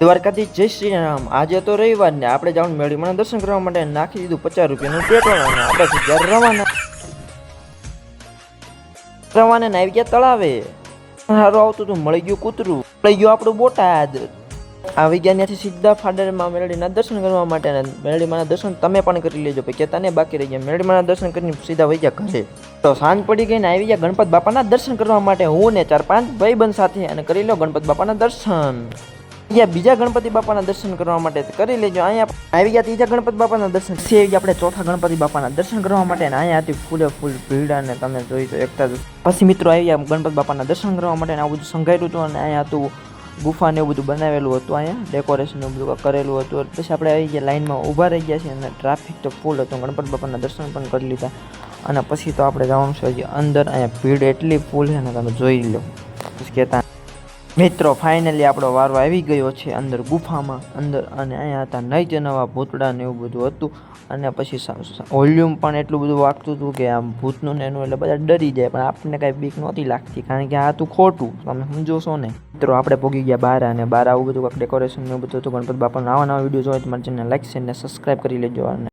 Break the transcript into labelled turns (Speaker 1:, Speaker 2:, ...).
Speaker 1: દ્વારકાથી જય શ્રી રામ। આજે તો રવિવાર ને આપણે જવાનું મેળીમાં દર્શન કરવા માટે નાખી દીધું 50 રૂપિયાનું પેટ્રોલ અને આપણે સીધા રવાના આવી ગયા તળાવે। સારું આવતું હતું, મળી ગયું કૂતરું, મળી ગયું આપણું બોટાદ। આવી ગયા ત્યાંથી સીધા ફાડરમાં મેળીના દર્શન કરવા માટે। મેળીમાના દર્શન તમે પણ કરી લેજો ભાઈ, કેતા ને બાકી રહી ગયા। મેળીમાના દર્શન કરીને સીધા વહી ગયા ઘરે। તો સાંજ પડી ગઈ ને આવી ગયા ગણપત બાપાના દર્શન કરવા માટે। હું ને 4-5 ભાઈબંધ સાથે અને કરી લો ગણપત બાપાના દર્શન। બીજા ગણપતિ બાપાના દર્શન કરવા માટે કરી લેજો। અહીંયા આવી ગયા ત્રીજા ગણપતિ બાપાના દર્શન, પછી આપણે ચોથા ગણપતિ બાપાના દર્શન કરવા માટે। અહીંયા હતી ફૂલે ફૂલ ભીડ અને તમે જોઈ તો એકતા પછી મિત્રો આવી ગયા ગણપતિ બાપાના દર્શન કરવા માટે। આવું બધું સંઘાર્યું હતું અને અહીંયા હતું ગુફા ને એવું બધું બનાવેલું હતું, અહીંયા ડેકોરેશન એવું બધું કરેલું હતું। પછી આપણે આવી ગયા લાઈનમાં ઊભા રહી ગયા છીએ અને ટ્રાફિક તો ફૂલ હતું। ગણપતિ બાપાના દર્શન પણ કરી લીધા અને પછી તો આપણે જવાનું છે હજી અંદર। અહીંયા ભીડ એટલી ફૂલ છે ને તમે જોઈ લો। પછી કહેતા મિત્રો ફાઇનલી આપણો વારો આવી ગયો છે અંદર ગુફામાં અંદર। અને અહીંયા હતા નઈ નવા ભૂતડા ને એવું બધું હતું અને પછી વોલ્યુમ પણ એટલું બધું વાગતું હતું કે આમ ભૂતનું ને એનું એટલે બધા ડરી જાય, પણ આપણને કાંઈ બીક નહોતી લાગતી કારણ કે આ હતું ખોટું, તમે સમજો છો ને મિત્રો। આપણે પહોંચી ગયા બહાર અને બહાર આવું બધું ડેકોરેશન ને એવું બધું હતું ગણપતિ બાપાના। નવા વિડીયો જોઈએ તો મારી ચેનલ લાઈક શેર ને સબસ્ક્રાઈબ કરી લેજો અને